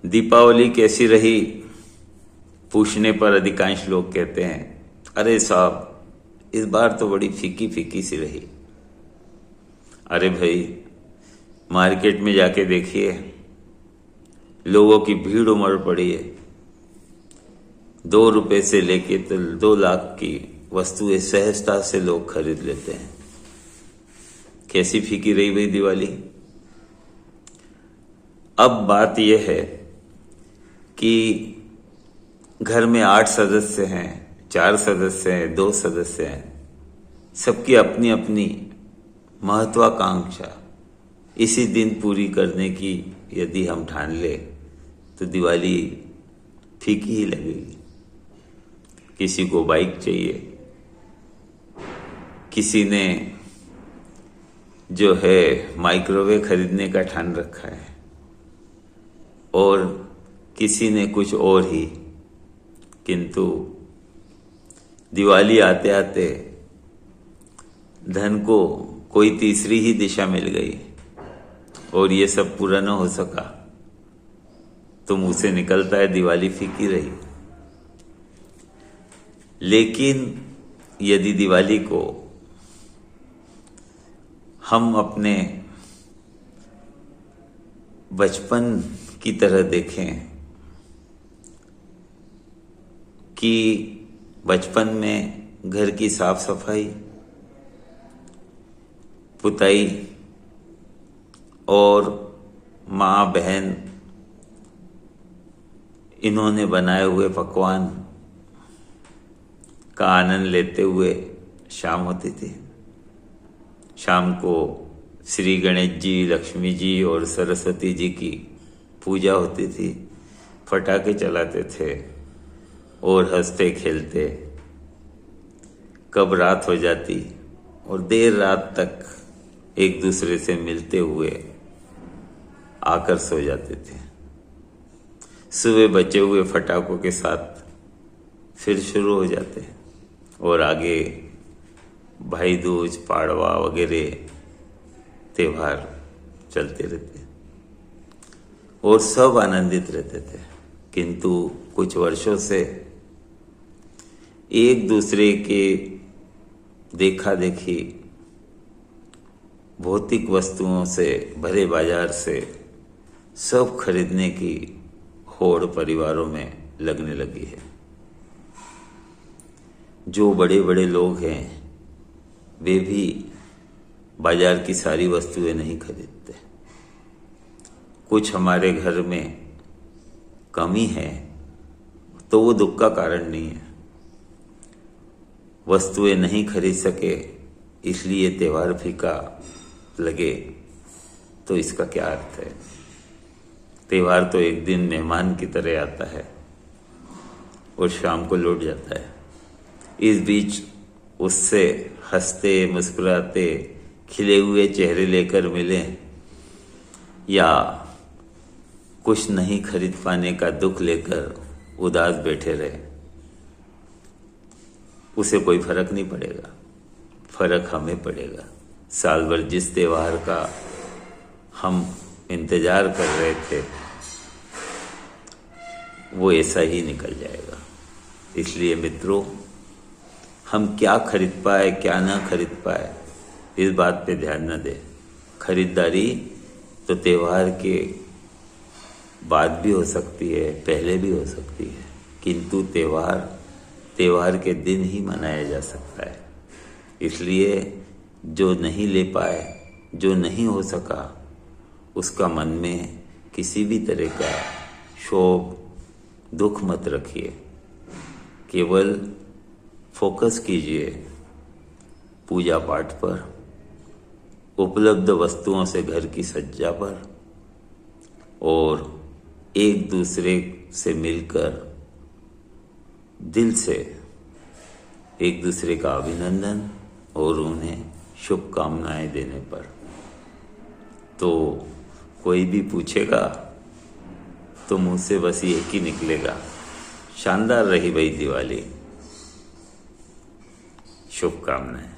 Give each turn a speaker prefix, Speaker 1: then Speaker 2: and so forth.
Speaker 1: दीपावली कैसी रही पूछने पर अधिकांश लोग कहते हैं, अरे साहब इस बार तो बड़ी फीकी फीकी सी रही। अरे भाई, मार्केट में जाके देखिए, लोगों की भीड़ उमड़ पड़ी है। 2 रुपए से लेके तो 2 लाख की वस्तुएं सहजता से लोग खरीद लेते हैं। कैसी फीकी रही भाई दिवाली। अब बात यह है कि घर में 8 सदस्य हैं, 4 सदस्य हैं, 2 सदस्य हैं, सबकी अपनी अपनी महत्वाकांक्षा इसी दिन पूरी करने की यदि हम ठान ले तो दिवाली फीकी ही लगेगी। किसी को बाइक चाहिए, किसी ने जो है माइक्रोवेव खरीदने का ठान रखा है, और किसी ने कुछ और ही। किंतु दिवाली आते आते धन को कोई तीसरी ही दिशा मिल गई और ये सब पूरा न हो सका तो मुंह से निकलता है दिवाली फीकी रही। लेकिन यदि दिवाली को हम अपने बचपन की तरह देखें कि बचपन में घर की साफ सफाई, पुताई और माँ बहन इन्होंने बनाए हुए पकवान का आनंद लेते हुए शाम होती थी। शाम को श्री गणेश जी, लक्ष्मी जी और सरस्वती जी की पूजा होती थी। पटाखे चलाते थे और हंसते खेलते। कब रात हो जाती और देर रात तक एक दूसरे से मिलते हुए आकर सो जाते थे। सुबह बचे हुए फटाकों के साथ फिर शुरू हो जाते और आगे भाई दूज, पाड़वा वगैरह त्योहार चलते रहते और सब आनंदित रहते थे। किंतु कुछ वर्षों से एक दूसरे के देखा देखी भौतिक वस्तुओं से भरे बाजार से सब खरीदने की होड़ परिवारों में लगने लगी है। जो बड़े बड़े लोग हैं वे भी बाजार की सारी वस्तुएं नहीं खरीदते। कुछ हमारे घर में कमी है तो वो दुख का कारण नहीं है। वस्तुएं नहीं खरीद सके इसलिए त्योहार फीका लगे तो इसका क्या अर्थ है। त्योहार तो एक दिन मेहमान की तरह आता है और शाम को लौट जाता है। इस बीच उससे हंसते मुस्कुराते खिले हुए चेहरे लेकर मिलें या कुछ नहीं खरीद पाने का दुख लेकर उदास बैठे रहे, उसे कोई फर्क नहीं पड़ेगा। फर्क हमें पड़ेगा। साल भर जिस त्योहार का हम इंतजार कर रहे थे वो ऐसा ही निकल जाएगा। इसलिए मित्रों, हम क्या खरीद पाए क्या ना खरीद पाए इस बात पे ध्यान न दें। खरीदारी तो त्योहार के बाद भी हो सकती है, पहले भी हो सकती है, किंतु त्योहार के दिन ही मनाया जा सकता है। इसलिए जो नहीं ले पाए, जो नहीं हो सका, उसका मन में किसी भी तरह का शोक दुख मत रखिए। केवल फोकस कीजिए पूजा पाठ पर, उपलब्ध वस्तुओं से घर की सज्जा पर और एक दूसरे से मिलकर दिल से एक दूसरे का अभिनंदन और उन्हें शुभकामनाएं देने पर। तो कोई भी पूछेगा तो मुंह से बस एक ही निकलेगा, शानदार रही भाई दिवाली, शुभकामनाएं।